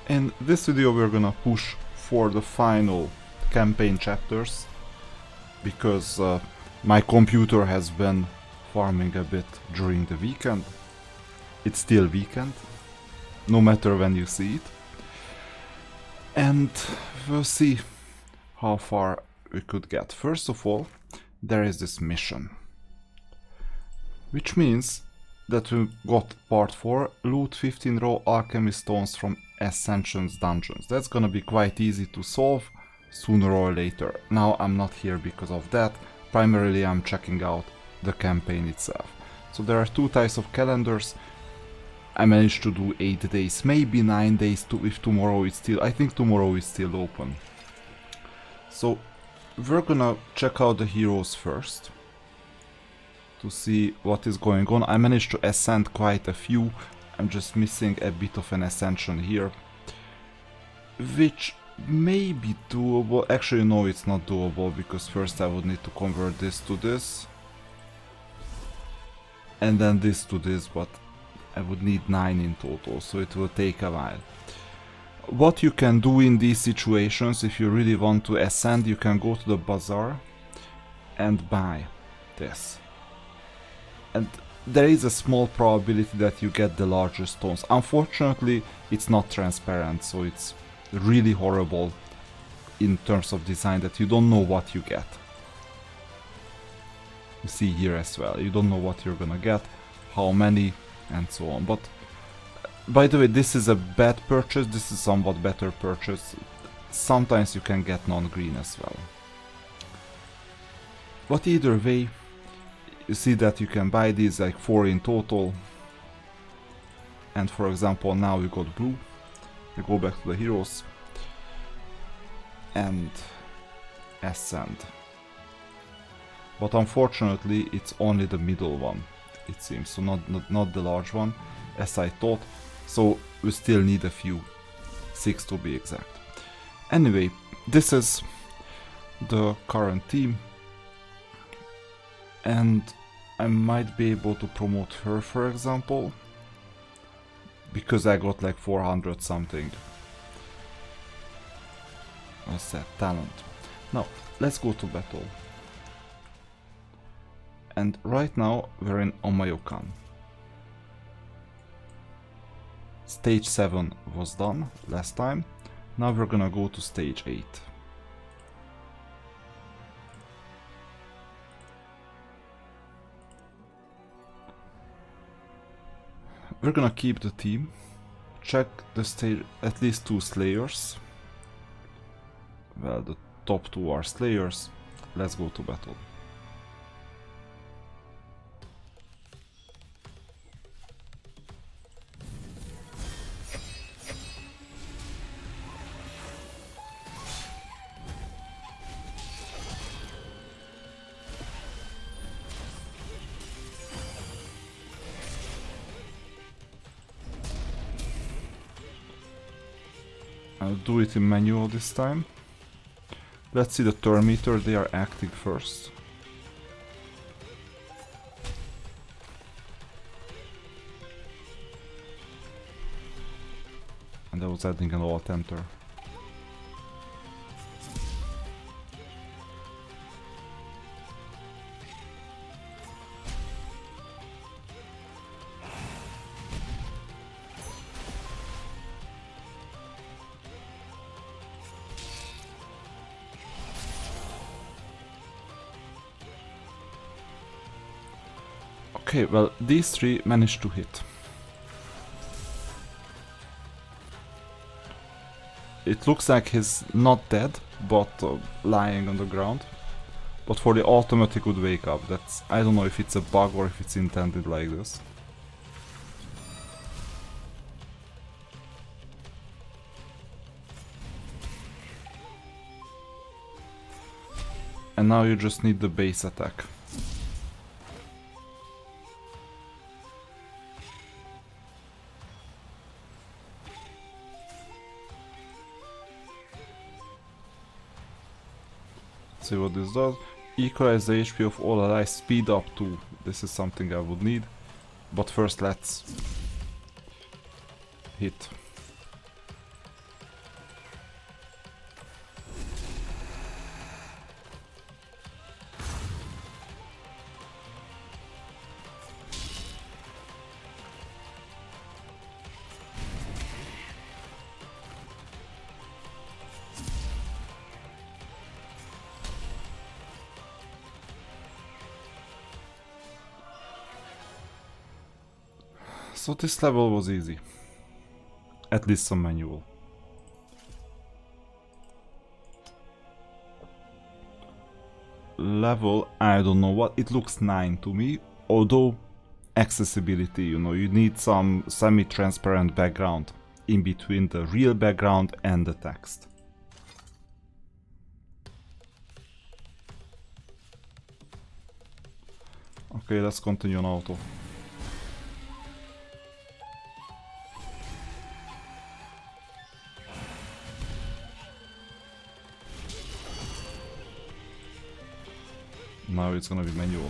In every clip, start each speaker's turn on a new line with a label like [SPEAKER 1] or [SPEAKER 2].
[SPEAKER 1] In this video we're gonna push for the final campaign chapters because my computer has been farming a bit during the weekend. It's still weekend, no matter when you see it. And we'll see how far we could get. First of all, there is this mission, which means that we got part 4, loot 15 raw alchemy stones from Ascension's dungeons. That's gonna be quite easy to solve sooner or later. Now I'm not here because of that, primarily I'm checking out the campaign itself. So there are two types of calendars. I managed to do 8 days, maybe 9 days if tomorrow is still, I think tomorrow is still open. So we're gonna check out the heroes first to see what is going on. I managed to ascend quite a few. I'm just missing a bit of an ascension here, which may be doable. Actually no, it's not doable because first I would need to convert this to this and then this to this, but I would need 9 in total, so it will take a while. What you can do in these situations, if you really want to ascend, you can go to the bazaar and buy this. And there is a small probability that you get the larger stones. Unfortunately, it's not transparent, so it's really horrible in terms of design that you don't know what you get. You see here as well, you don't know what you're gonna get, how many, and so on. But by the way, this is a bad purchase, this is somewhat better purchase. Sometimes you can get non-green as well. But either way, you see that you can buy these, like 4 in total. And for example, now we got blue. We go back to the heroes and ascend. But unfortunately, it's only the middle one, it seems, so not the large one, as I thought. So we still need a few, 6 to be exact. Anyway, this is the current team, and I might be able to promote her, for example, because I got like 400 something. What's that? Talent. Now, let's go to battle. And right now we're in Omayokan. Stage 7 was done last time. Now we're gonna go to stage 8. We're gonna keep the team. Check the stage, at least 2 slayers. Well, the top 2 are slayers. Let's go to battle. I'll do it in manual this time. Let's see the turn meter, they are acting first. And I was adding an alt enter. Okay, well, these 3 managed to hit. It looks like he's not dead, but lying on the ground. But for the ultimate he could wake up. That's, I don't know if it's a bug or if it's intended like this. And now you just need the base attack. See what this does. Equalize the HP of all allies, speed up 2. This is something I would need. But first let's hit. So this level was easy. At least some manual. Level, I don't know what, it looks 9 to me, although accessibility, you know, you need some semi-transparent background in between the real background and the text. Okay, let's continue on auto. Now it's gonna be manual.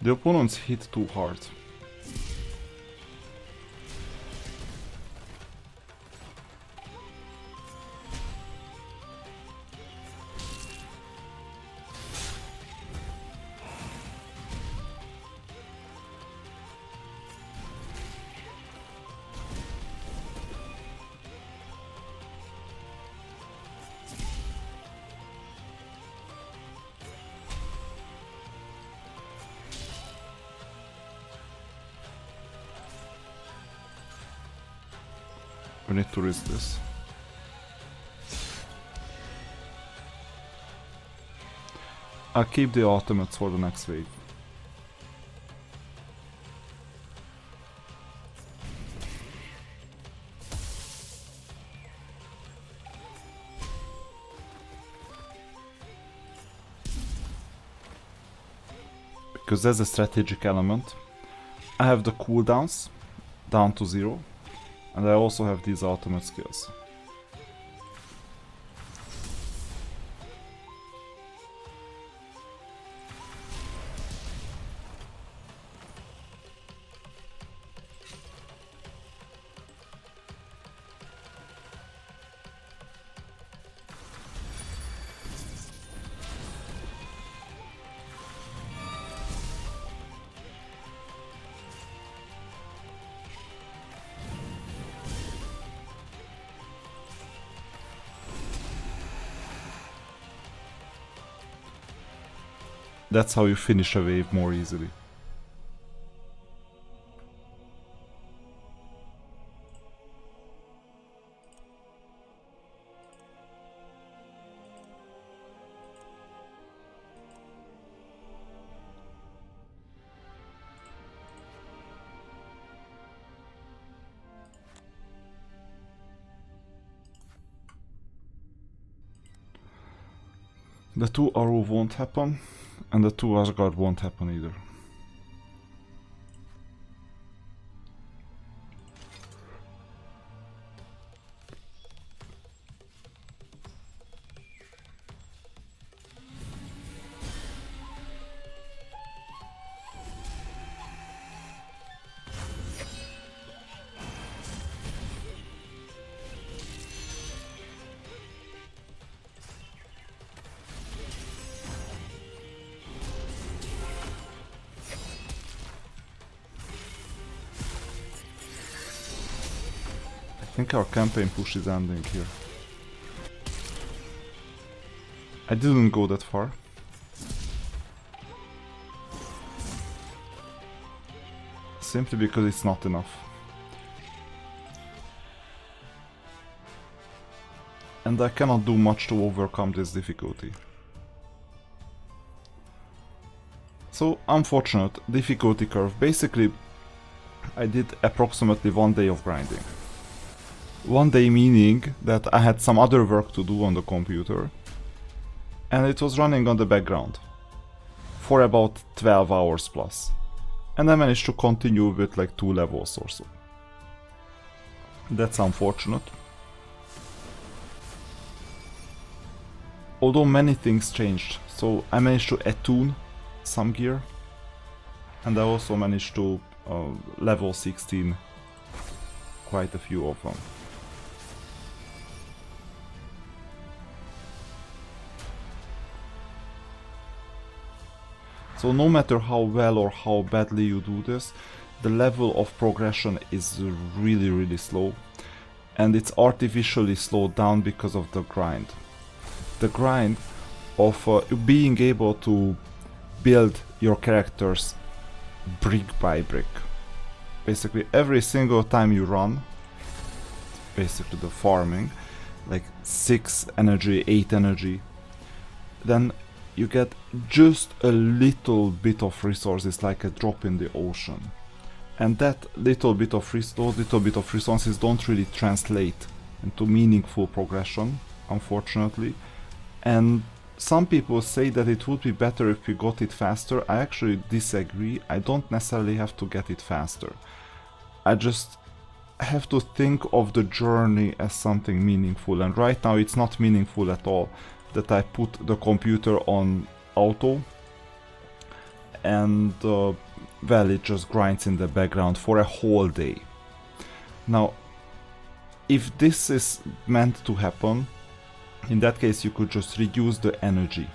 [SPEAKER 1] The opponents hit too hard. We need to risk this. I'll keep the ultimates for the next wave. Because there's a strategic element. I have the cooldowns down to 0. And I also have these ultimate skills. That's how you finish a wave more easily. The 2 arrow won't happen, and the 2 Asgard won't happen either. I think our campaign push is ending here. I didn't go that far. Simply because it's not enough. And I cannot do much to overcome this difficulty. So, unfortunate difficulty curve. Basically, I did approximately 1 day of grinding. 1 day meaning that I had some other work to do on the computer, and it was running on the background for about 12 hours plus, and I managed to continue with like 2 levels or so. That's unfortunate. Although many things changed, so I managed to attune some gear, and I also managed to level 16 quite a few of them. So no matter how well or how badly you do this, the level of progression is really slow. and it's artificially slowed down because of the grind. The grind of being able to build your characters brick by brick. Basically every single time you run, basically the farming, like 6 energy, 8 energy, then you get just a little bit of resources, like a drop in the ocean. And that little bit of resources don't really translate into meaningful progression, unfortunately. And some people say that it would be better if we got it faster. I actually disagree. I don't necessarily have to get it faster. I just have to think of the journey as something meaningful, and right now it's not meaningful at all that I put the computer on auto and well, it just grinds in the background for a whole day. Now, if this is meant to happen, in that case you could just reduce the energy.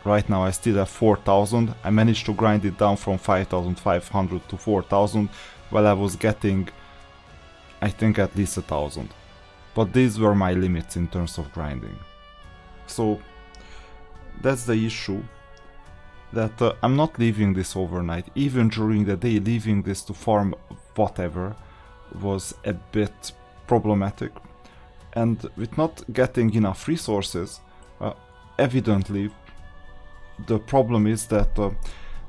[SPEAKER 1] Right now I still have 4000, I managed to grind it down from 5500 to 4000, while I was getting, I think, at least 1000. But these were my limits in terms of grinding. So that's the issue, that I'm not leaving this overnight. Even during the day, leaving this to farm whatever was a bit problematic. And with not getting enough resources, evidently the problem is that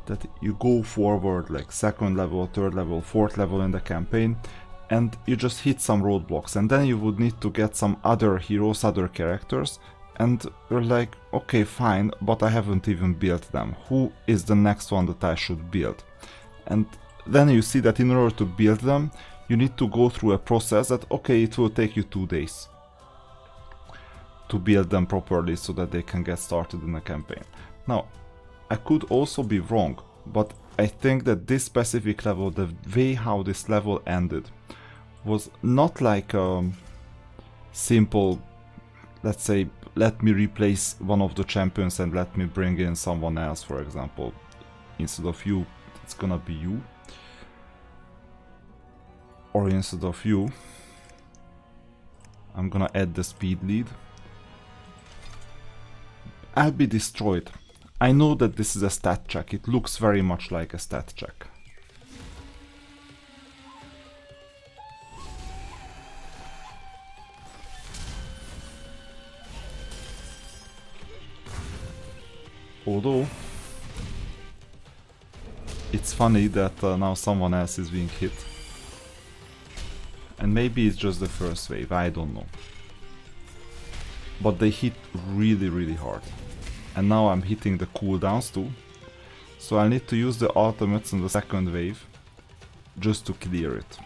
[SPEAKER 1] that you go forward like 2nd level, 3rd level, 4th level in the campaign, and you just hit some roadblocks, and then you would need to get some other heroes, other characters, and you're like, okay, fine, but I haven't even built them. Who is the next one that I should build? And then you see that in order to build them, you need to go through a process that, okay, it will take you 2 days to build them properly so that they can get started in the campaign. Now, I could also be wrong, but I think that this specific level, the way how this level ended, was not like a simple, let's say, let me replace one of the champions and let me bring in someone else, for example. Instead of you, it's gonna be you. Or instead of you, I'm gonna add the speed lead. I'll be destroyed. I know that this is a stat check. It looks very much like a stat check. Although, it's funny that now someone else is being hit. And maybe it's just the first wave, I don't know. But they hit really, really hard. And now I'm hitting the cooldowns too. So I need to use the ultimates in the 2nd wave just to clear it.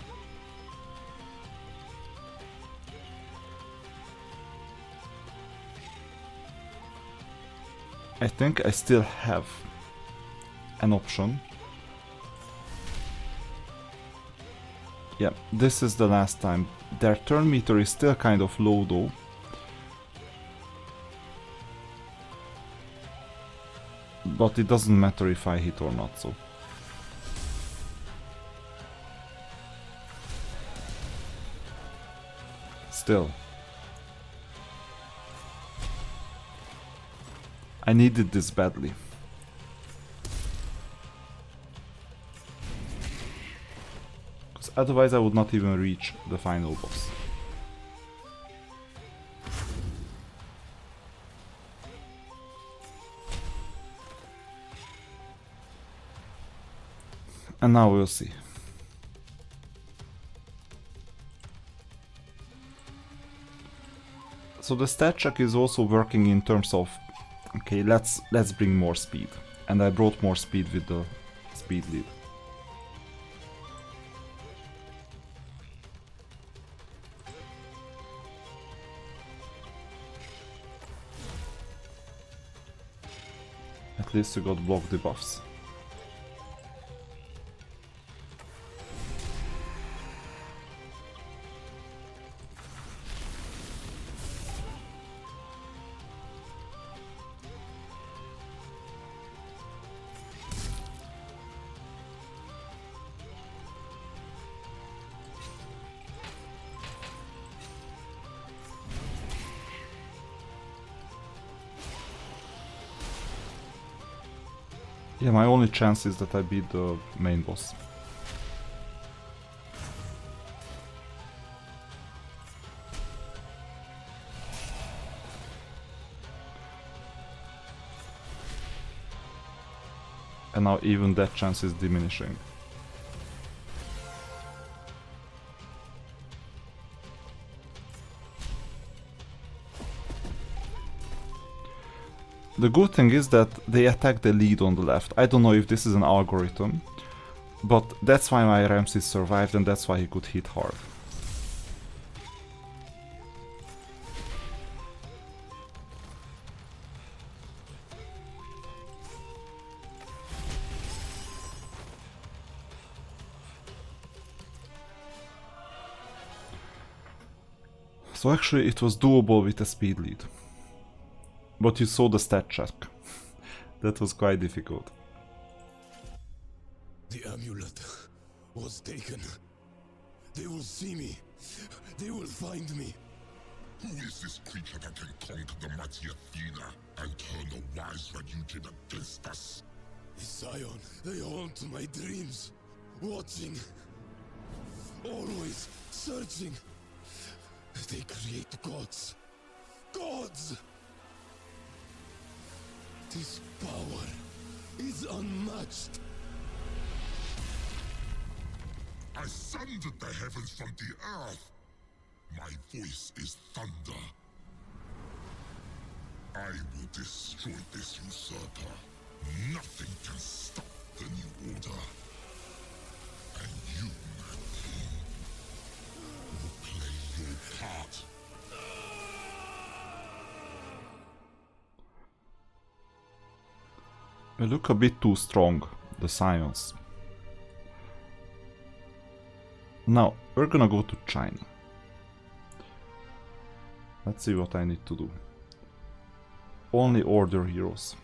[SPEAKER 1] I think I still have an option. Yeah, this is the last time. Their turn meter is still kind of low though. But it doesn't matter if I hit or not, so. Still. I needed this badly. Because otherwise I would not even reach the final boss. And now we'll see. So the stat check is also working in terms of, okay, let's bring more speed. And I brought more speed with the speed lead. At least you got block debuffs. Yeah, my only chance is that I beat the main boss. And now even that chance is diminishing. The good thing is that they attack the lead on the left. I don't know if this is an algorithm, but that's why my Ramses survived and that's why he could hit hard. So actually it was doable with a speed lead. But you saw the stat check. That was quite difficult.
[SPEAKER 2] The amulet was taken. They will see me. They will find me.
[SPEAKER 3] Who is this creature that can conquer the mighty Athena and turn the wise Ryujin against us?
[SPEAKER 2] The Scion, they haunt my dreams. Watching. Always searching. They create gods. Gods! This power is unmatched.
[SPEAKER 3] I sundered the heavens from the earth. My voice is thunder. I will destroy this usurper. Nothing can stop the new order. And you, my king, will play your part.
[SPEAKER 1] They look a bit too strong, the Scions. Now, we're gonna go to China. Let's see what I need to do. Only order heroes.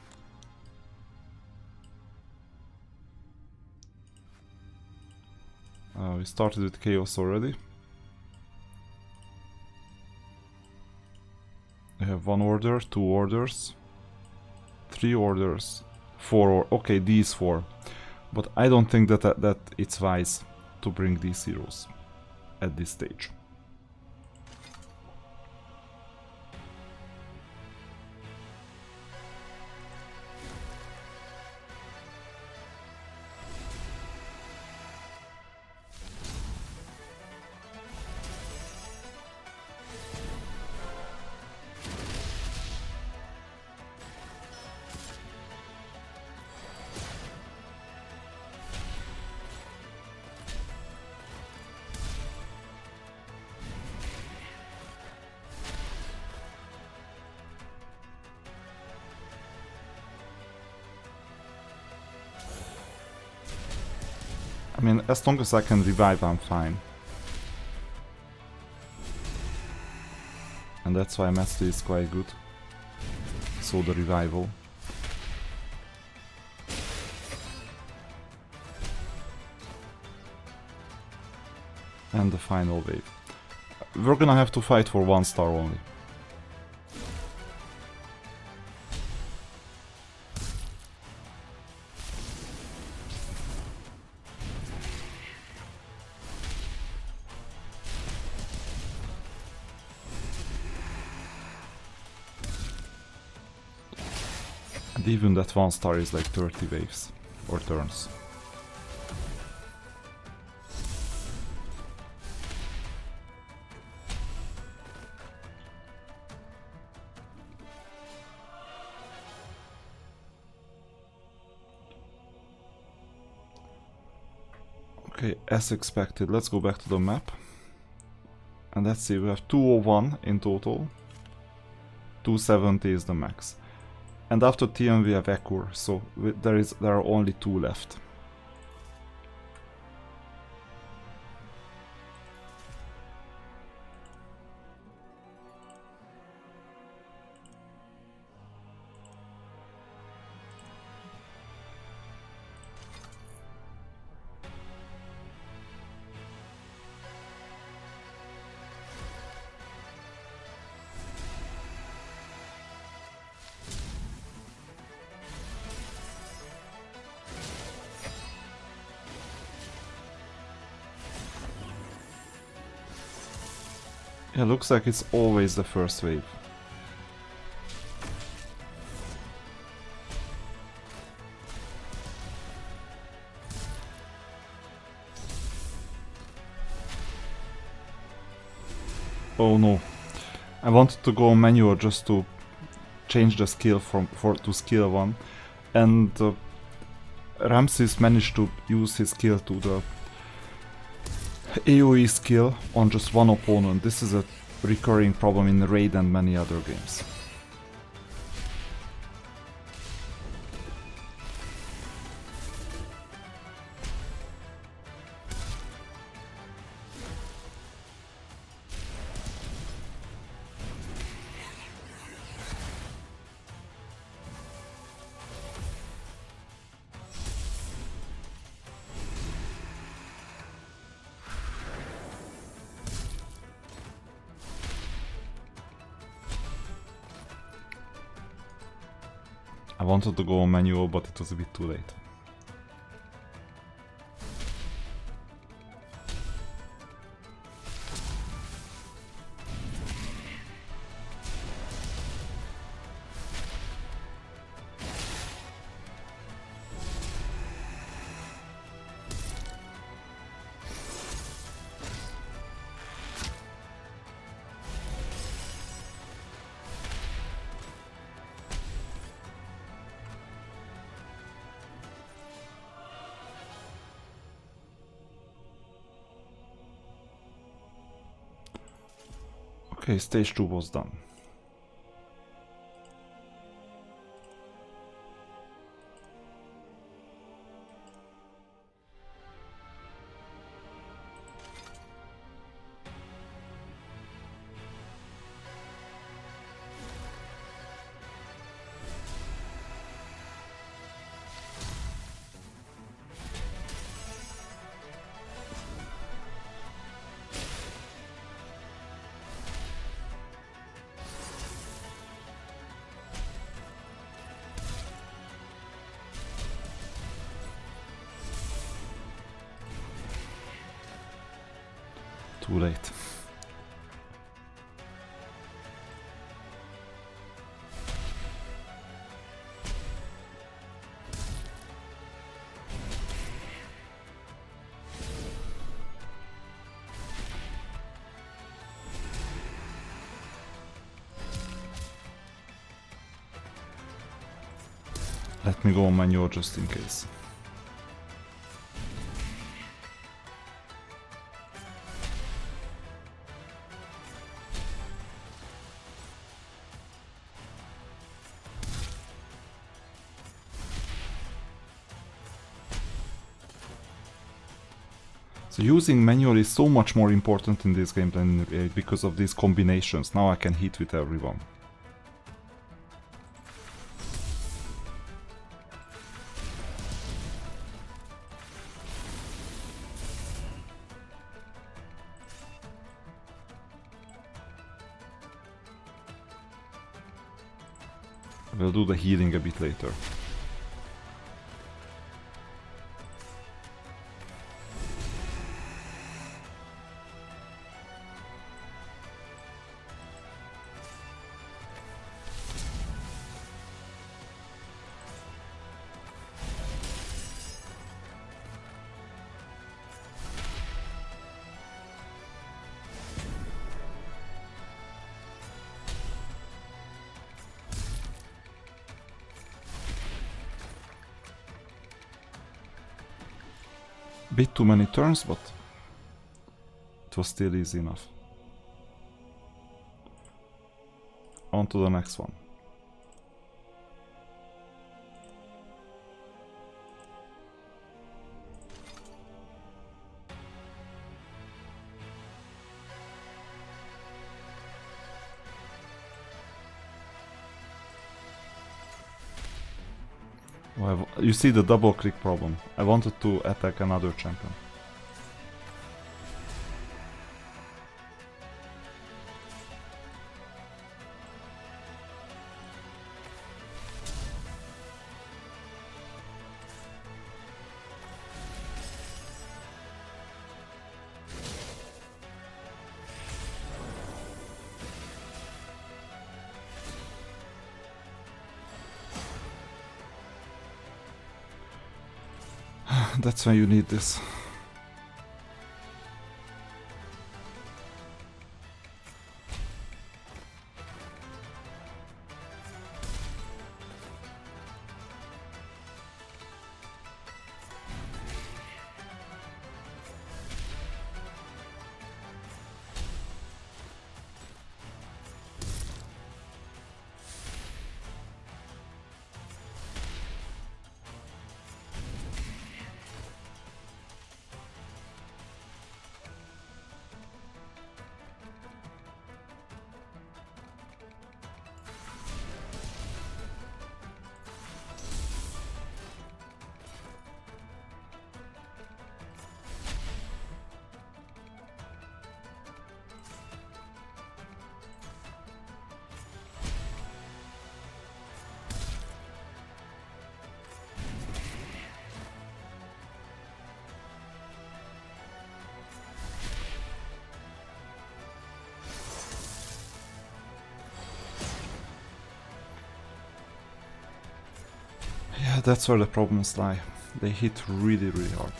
[SPEAKER 1] We started with Chaos already. We have 1 order, 2 orders, 3 orders, 4 okay, these 4. But I don't think that it's wise to bring these heroes at this stage. I mean, as long as I can revive, I'm fine. And that's why Mastery is quite good. So the revival. And the final wave. We're gonna have to fight for 1 star only. And even that 1 star is like 30 waves or turns. Okay, as expected, let's go back to the map. And let's see, we have 201 in total. 270 is the max. And after TM we have Ekur, so there are only 2 left. Yeah, looks like it's always the first wave. Oh no. I wanted to go manual just to change the skill to skill 1, and Ramses managed to use his skill to the AoE skill on just one opponent. This is a recurring problem in Raid and many other games. I wanted to go on manual, but it was a bit too late. Okay, stage 2 was done. Too late. Let me go on manual just in case. So using manual is so much more important in this game than because of these combinations. Now I can hit with everyone. We'll do the healing a bit later. Bit too many turns, but it was still easy enough. On to the next one. Well, you see the double click problem. I wanted to attack another champion. That's when you need this. Yeah, that's where the problems lie. They hit really, really hard.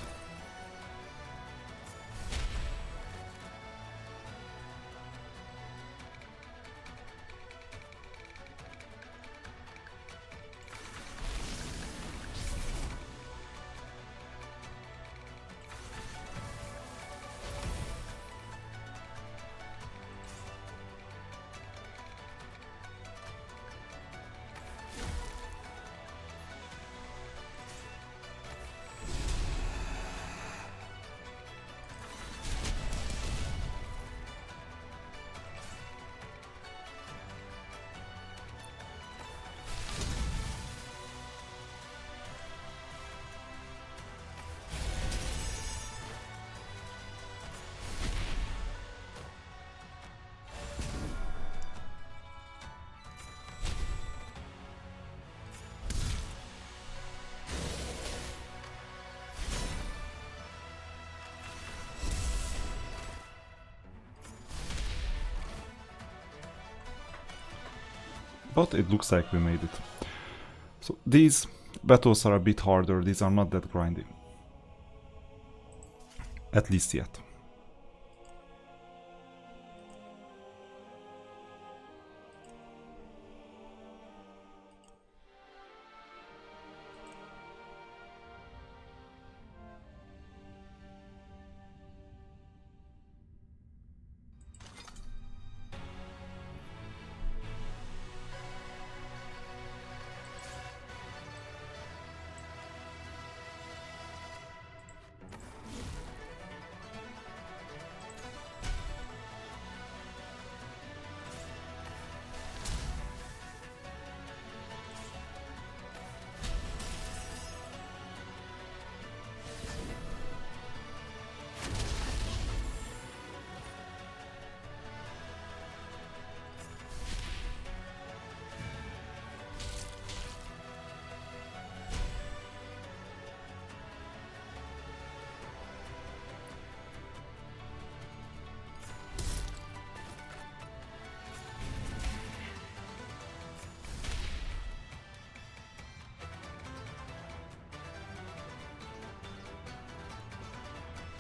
[SPEAKER 1] But it looks like we made it. So these battles are a bit harder, these are not that grindy. At least yet.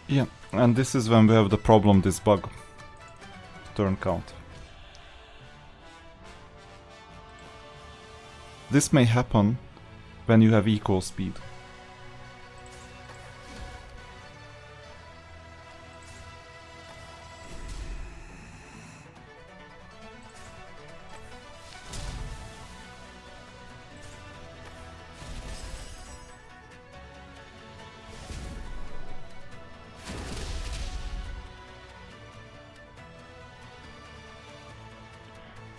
[SPEAKER 1] Yeah, and this is when we have the problem, this bug. Turn count. This may happen when you have equal speed.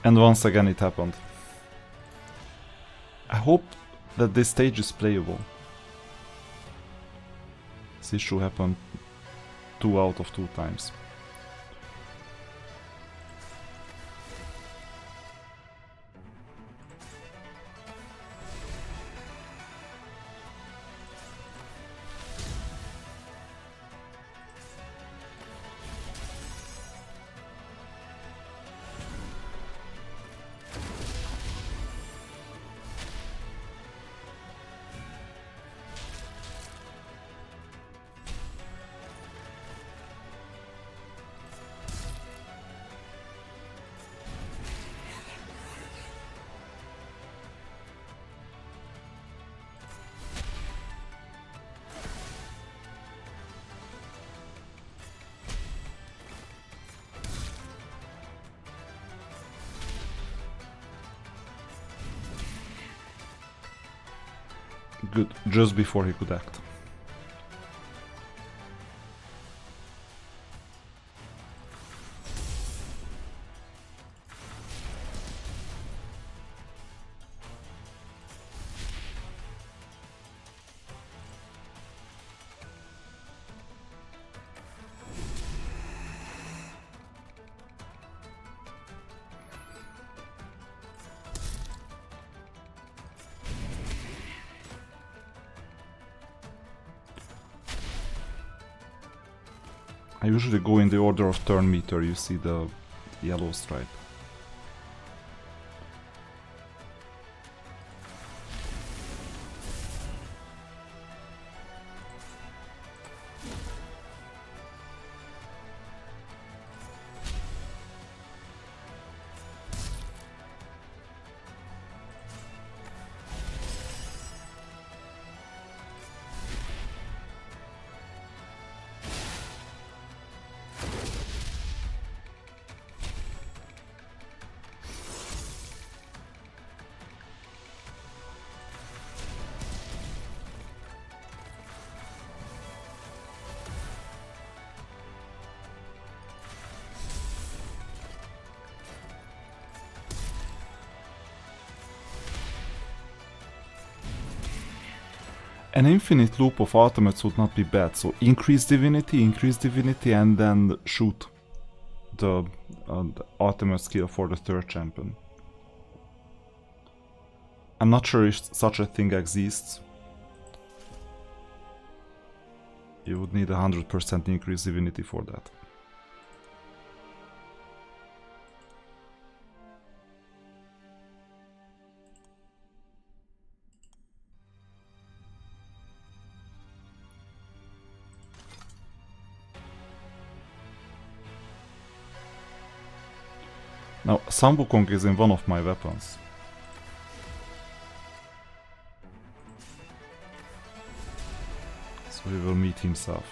[SPEAKER 1] And once again it happened. I hope that this stage is playable. This issue happened 2 out of 2 times. Good, just before he could act. I usually go in the order of turn meter, you see the yellow stripe. An infinite loop of ultimates would not be bad, so increase divinity, and then shoot the ultimate skill for the third champion. I'm not sure if such a thing exists. You would need 100% increased divinity for that. Now, Sun Wukong is in one of my weapons. So he will meet himself.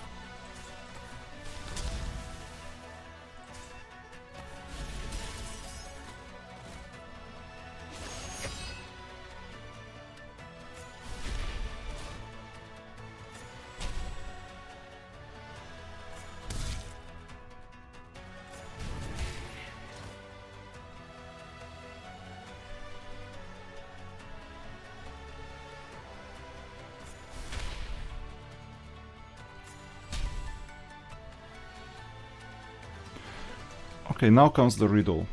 [SPEAKER 1] Okay, now comes the riddle.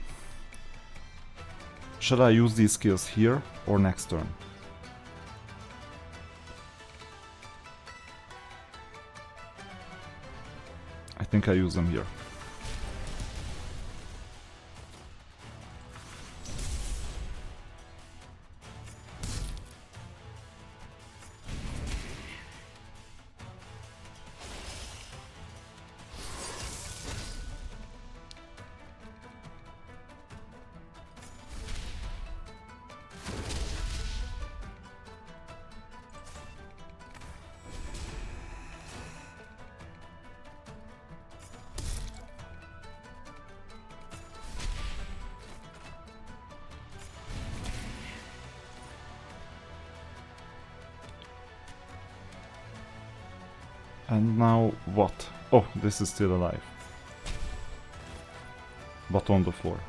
[SPEAKER 1] Shall I use these skills here or next turn? I think I use them here. And now what? Oh, this is still alive. But on the floor.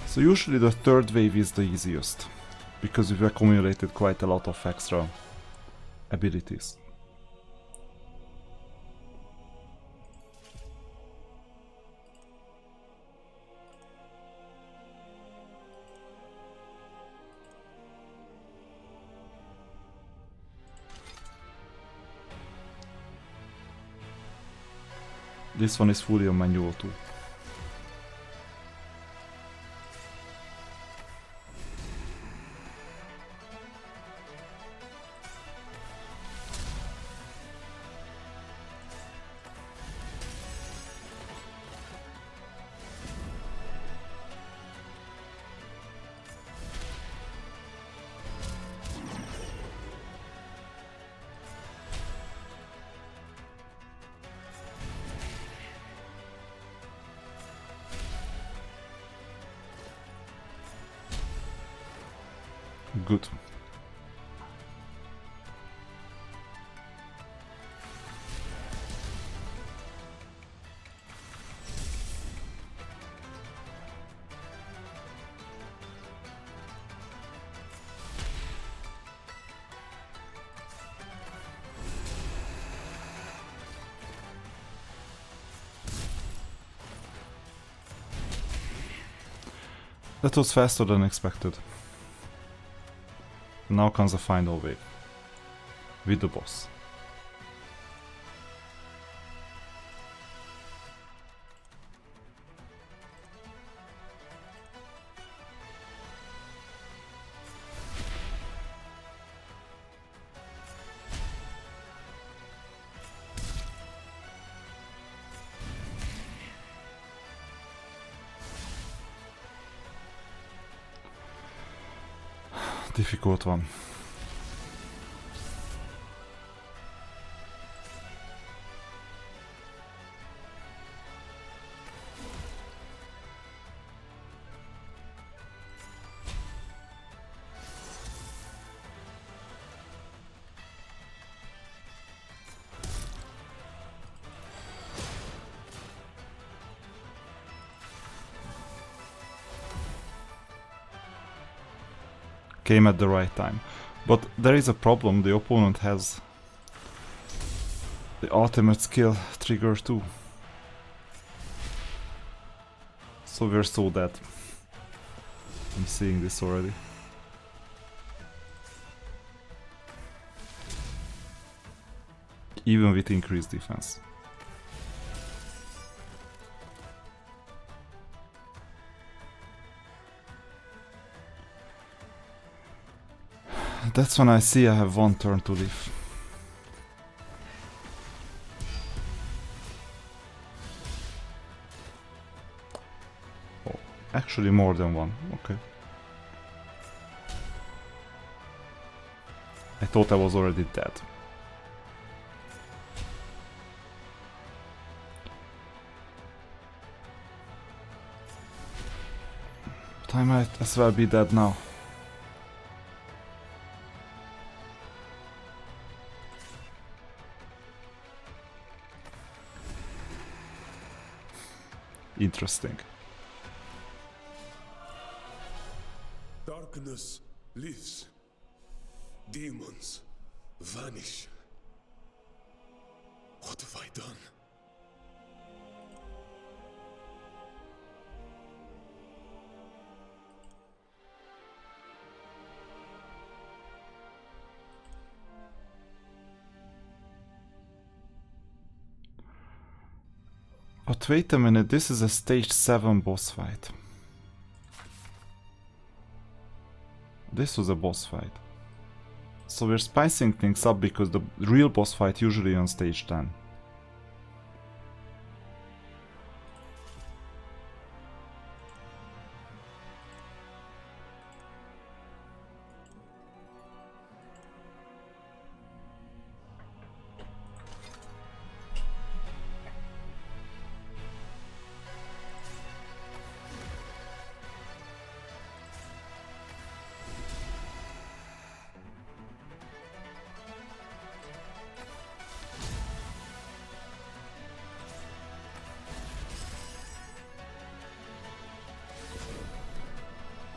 [SPEAKER 1] So usually the third wave is the easiest, because we've accumulated quite a lot of extra abilities. This one is fully on manual too. Good. That was faster than expected. Now comes the final wave. With the boss. Difficult one. Came at the right time. But there is a problem, the opponent has the ultimate skill trigger too. So we're so dead. I'm seeing this already. Even with increased defense. That's when I see I have one turn to live. Oh, actually more than one, okay. I thought I was already dead. But I might as well be dead now. Interesting.
[SPEAKER 2] Darkness lives. Demons vanish. What have I done?
[SPEAKER 1] But wait a minute, this is a stage 7 boss fight. This was a boss fight. So we're spicing things up because the real boss fight usually on stage 10.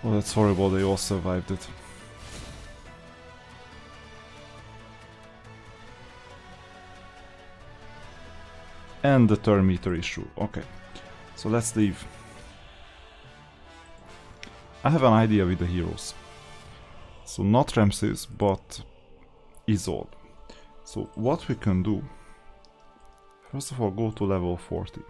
[SPEAKER 1] Oh, that's horrible, they all survived it. And the turn meter issue, okay. So let's leave. I have an idea with the heroes. So not Ramses, but Isolde. So what we can do, first of all go to level 40.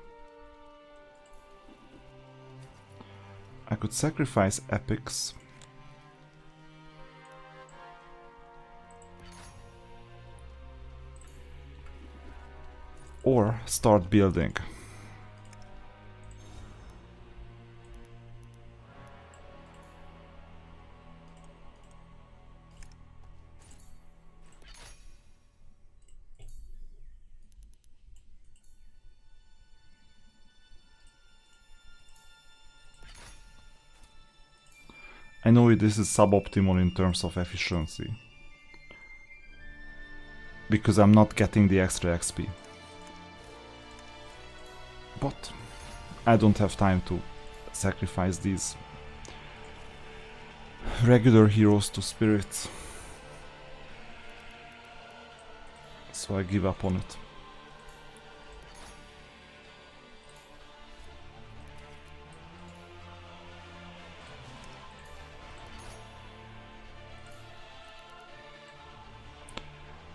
[SPEAKER 1] I could sacrifice epics. Or start building. I know this is suboptimal in terms of efficiency, because I'm not getting the extra XP. But I don't have time to sacrifice these regular heroes to spirits, so I give up on it.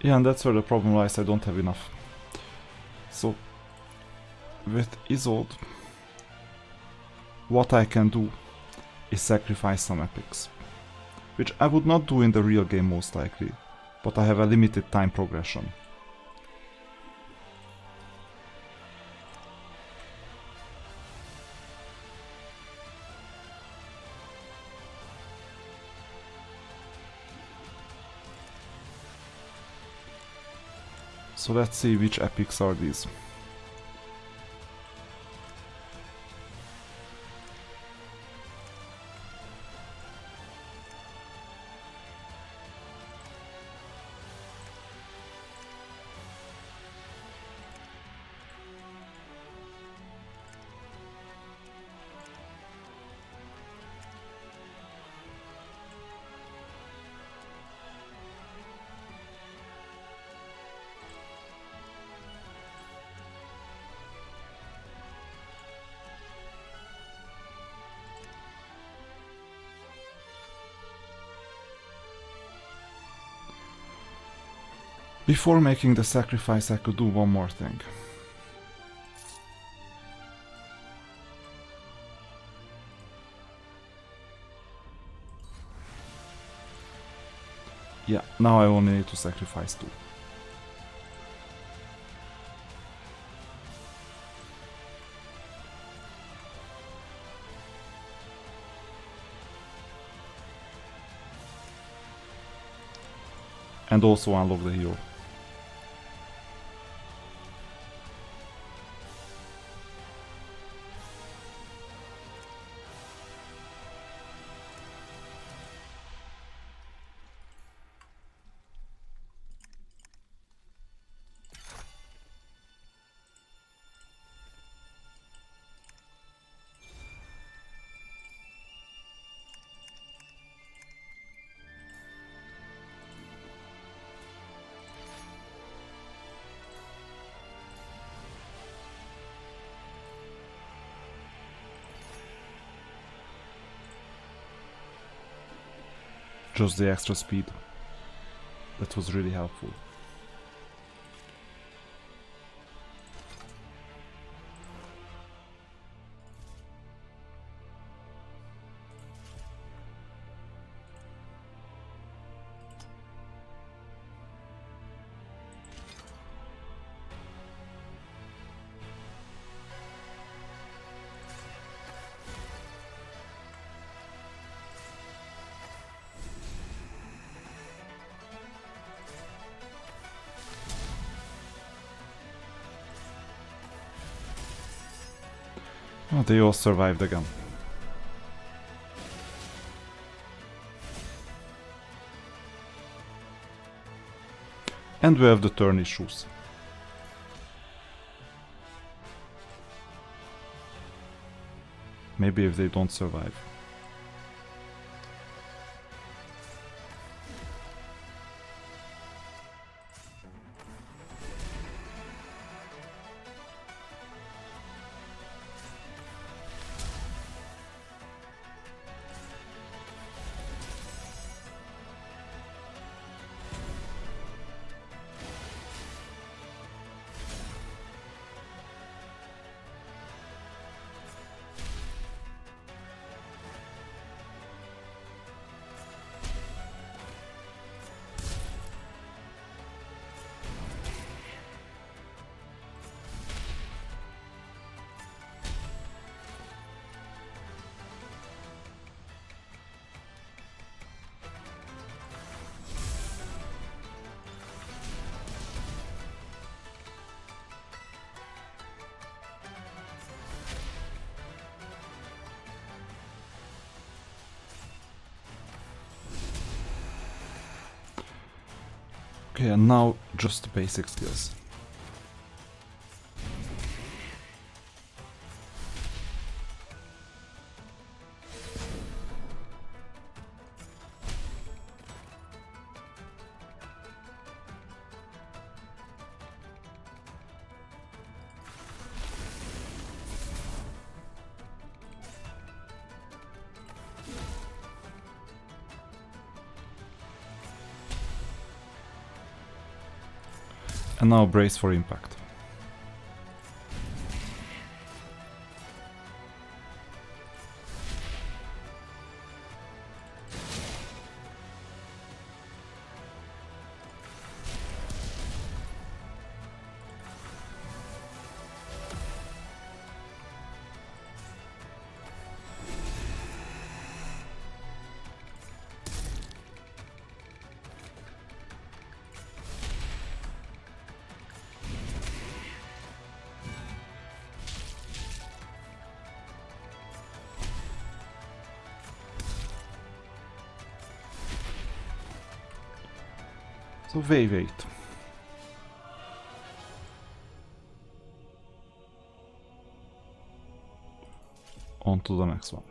[SPEAKER 1] Yeah, and that's where the problem lies, I don't have enough. So, with Isolde, what I can do is sacrifice some epics. Which I would not do in the real game most likely, but I have a limited time progression. So let's see which epics are these. Before making the sacrifice, I could do one more thing. Yeah, now I only need to sacrifice 2. And also unlock the hero. Just the extra speed. That was really helpful. Oh, they all survived again. And we have the turn issues. Maybe if they don't survive. Okay, and now just the basic skills. And now brace for impact. So wave 8. On to the next one.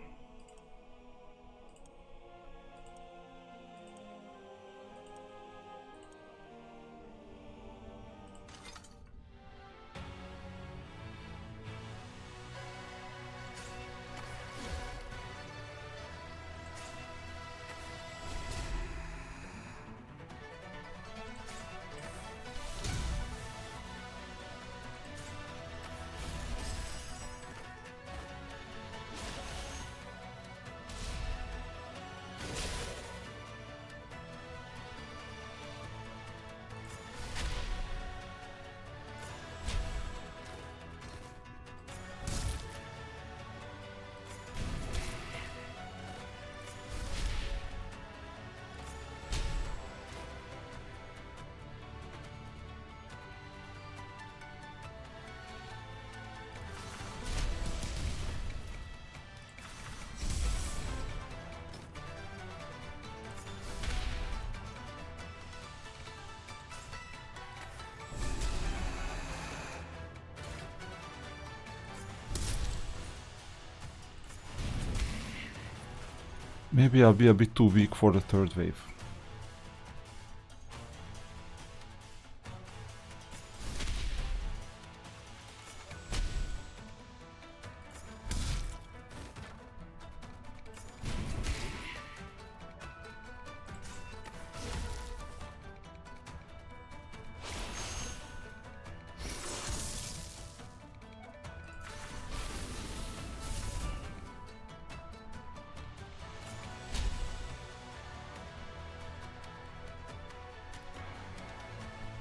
[SPEAKER 1] Maybe I'll be a bit too weak for the third wave.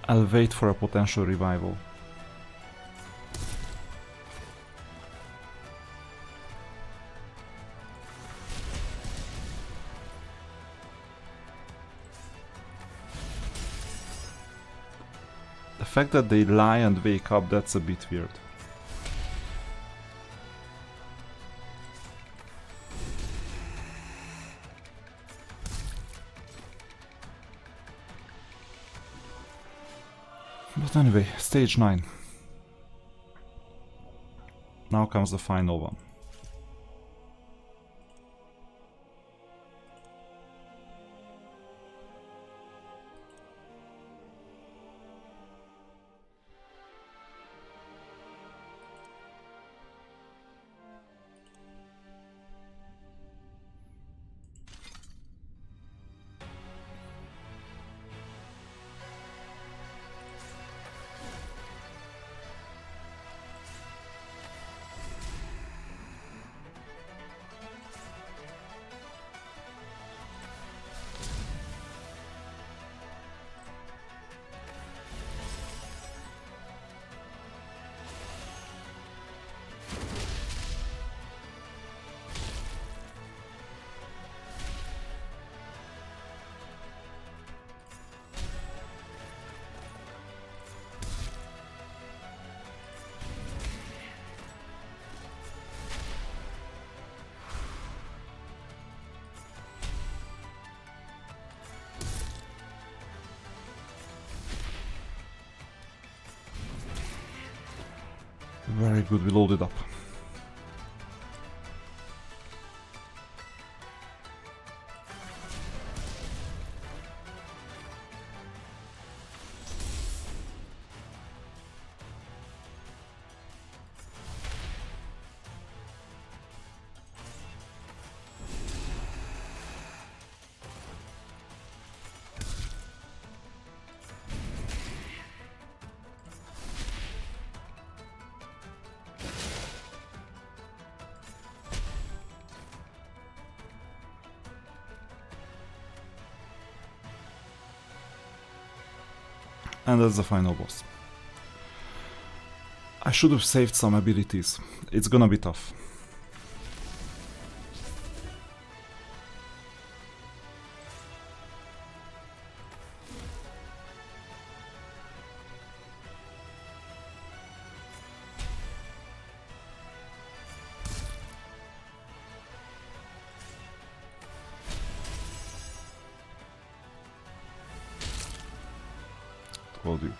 [SPEAKER 1] I'll wait for a potential revival. The fact that they lie and wake up, that's a bit weird. But anyway, stage 9. Now comes the final one. Very good, we loaded up. And that's the final boss. I should have saved some abilities. It's gonna be tough. Told you.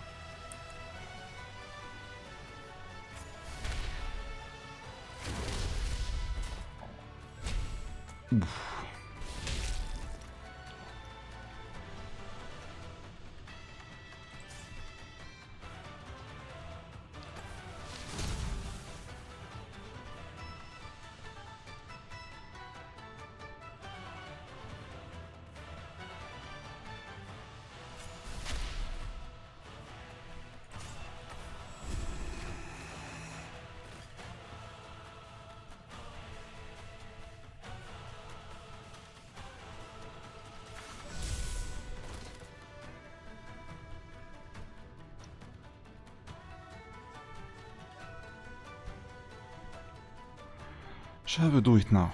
[SPEAKER 1] Shall we do it now?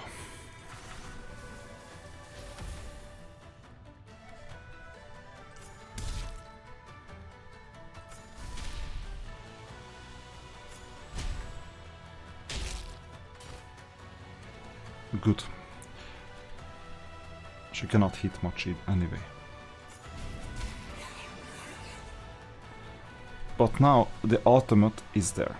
[SPEAKER 1] Good. She cannot hit much anyway. But now the ultimate is there.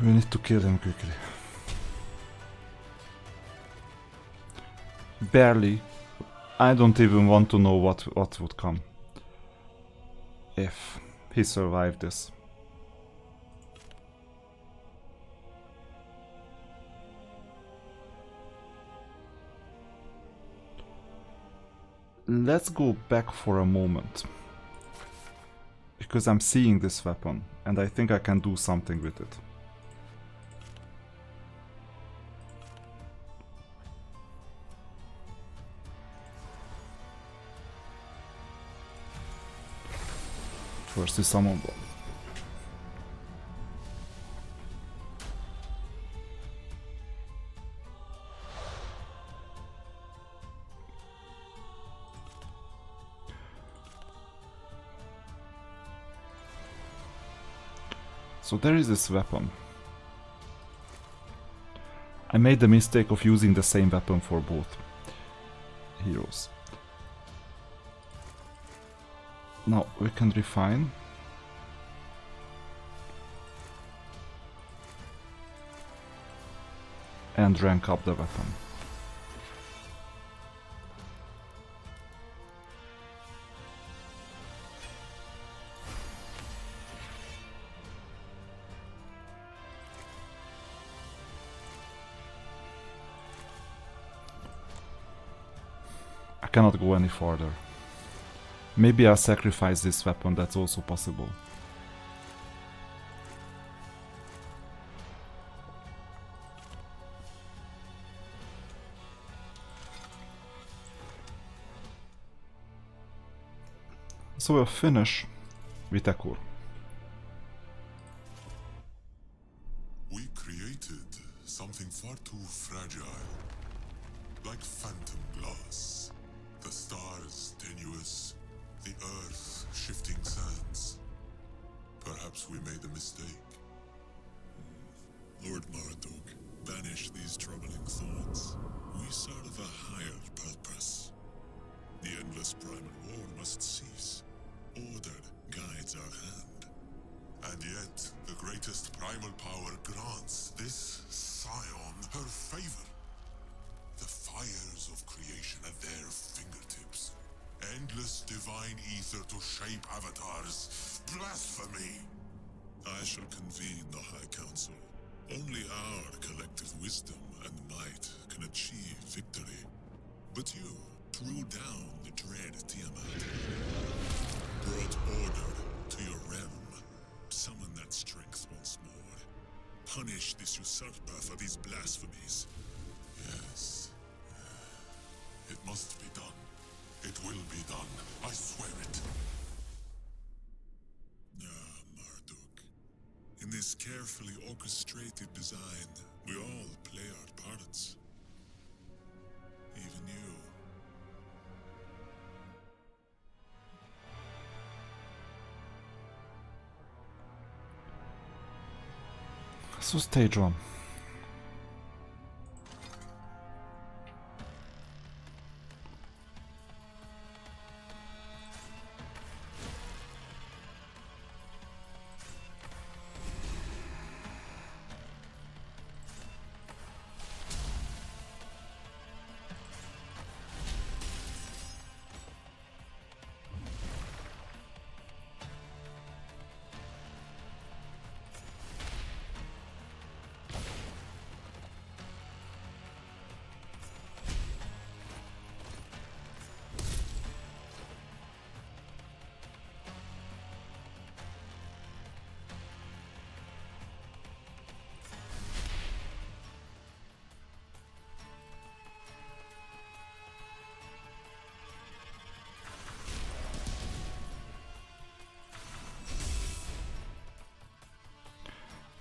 [SPEAKER 1] We need to kill him quickly. Barely. I don't even want to know what would come if he survived this. Let's go back for a moment, because I'm seeing this weapon and I think I can do something with it. First is summon bomb. So there is this weapon. I made the mistake of using the same weapon for both heroes. Now we can refine. And rank up the weapon. I cannot go any farther. Maybe I'll sacrifice this weapon, that's also possible. So we'll finish with Ekur.
[SPEAKER 3] We created something far too fragile. Like phantom glass, the star Perhaps we made a mistake. Lord Marduk, banish these troubling thoughts. We serve a higher purpose. The endless primal war must cease. Order guides our hand. And yet, the greatest primal power grants this scion her favor. The fires of creation at their fingertips. Endless divine ether to shape avatars. Blasphemy! I shall convene the High Council. Only our collective wisdom and might can achieve victory. But you drew down the dread Tiamat. Brought order to your realm. Summon that strength once more. Punish this usurper for these blasphemies. Yes. It must be done. It will be done. I swear it. Ah, Marduk. In this carefully orchestrated design, we all play our parts. Even you.
[SPEAKER 1] So stage 1.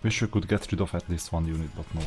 [SPEAKER 1] Wish we could get rid of at least one unit, but no.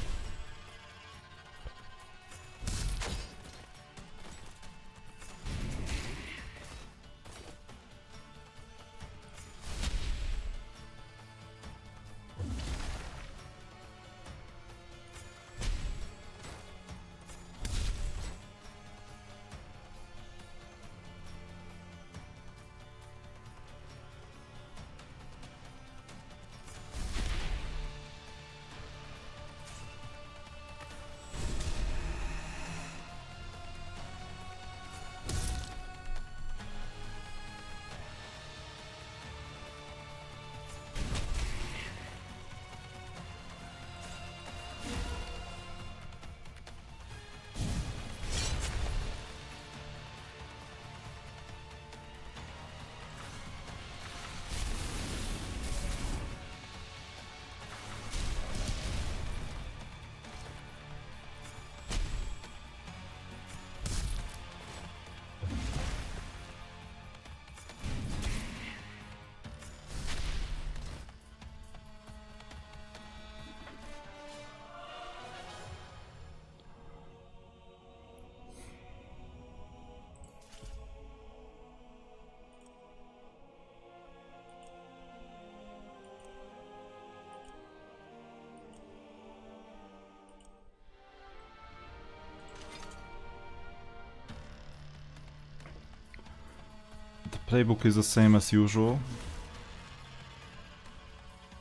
[SPEAKER 1] Playbook is the same as usual.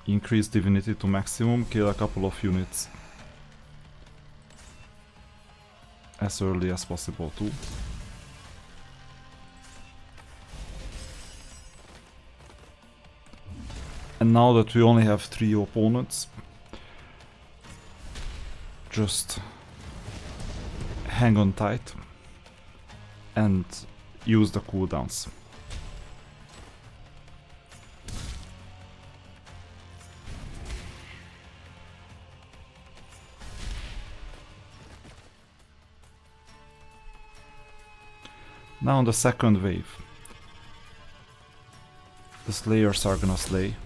[SPEAKER 1] Increase divinity to maximum, kill a couple of units as early as possible too. And now that we only have 3 opponents, just hang on tight and use the cooldowns. Now on the second wave, the Slayers are gonna slay.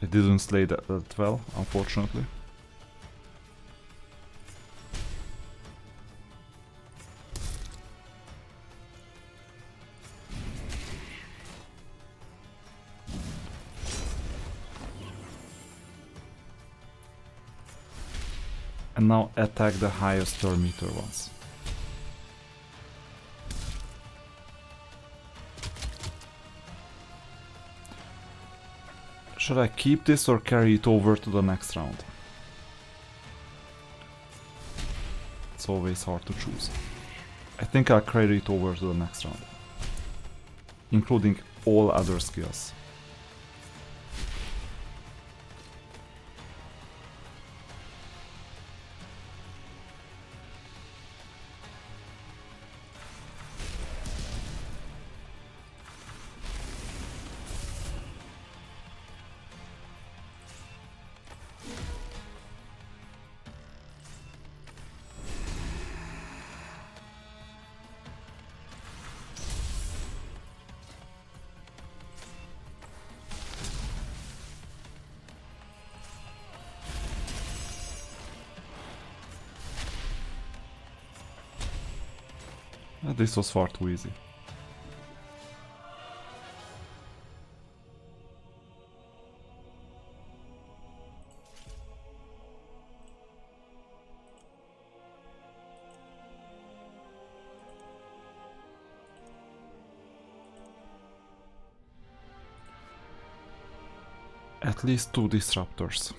[SPEAKER 1] It didn't slay that well, unfortunately. And now attack the highest turn meter ones. Should I keep this or carry it over to the next round? It's always hard to choose. I think I'll carry it over to the next round, including all other skills. This was far too easy. At least 2 disruptors.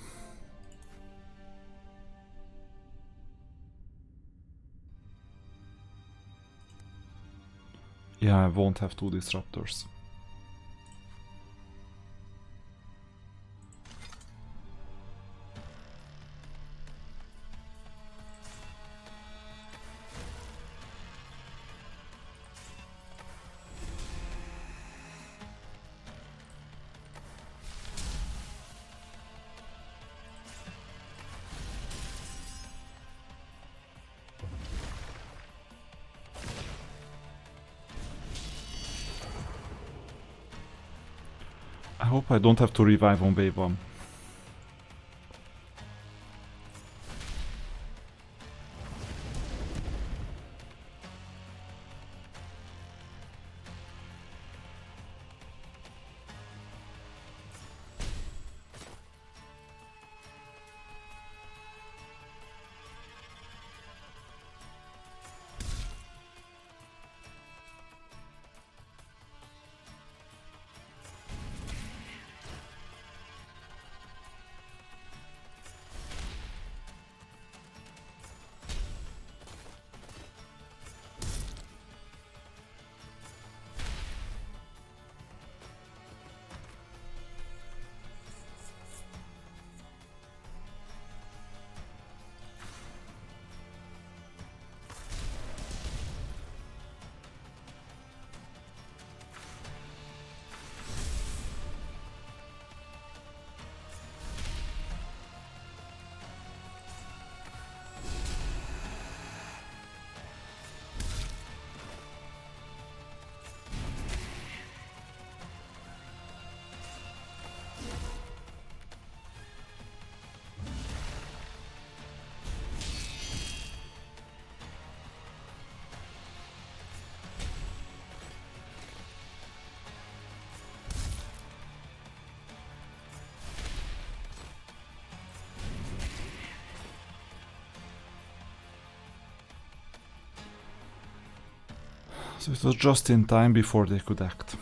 [SPEAKER 1] Yeah, I won't have 2 disruptors. I hope I don't have to revive on Beta1. So it was just in time before they could act.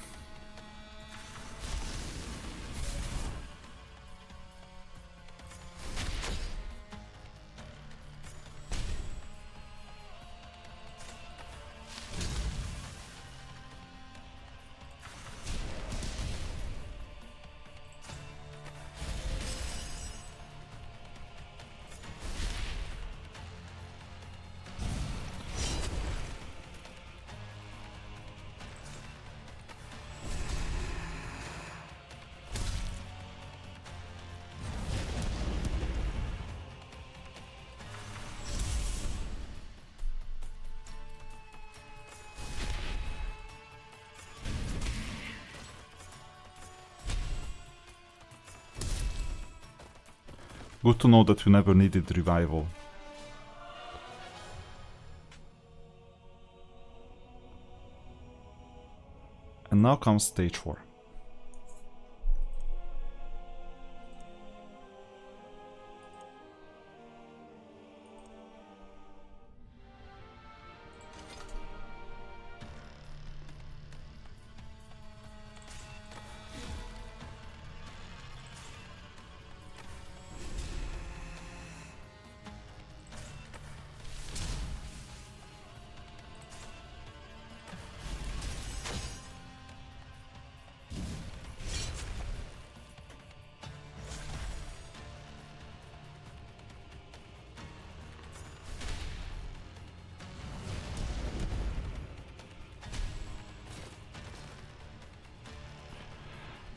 [SPEAKER 1] Good to know that you never needed revival. And now comes stage 4.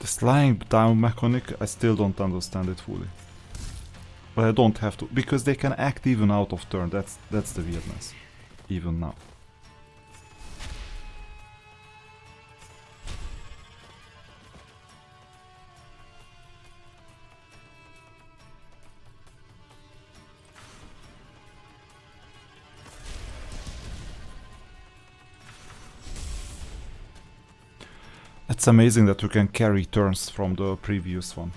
[SPEAKER 1] This lying down mechanic, I still don't understand it fully. But I don't have to, because they can act even out of turn, that's the weirdness. Even now. It's amazing that you can carry turns from the previous one.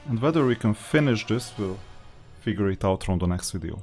[SPEAKER 1] And whether we can finish this, we'll figure it out from the next video.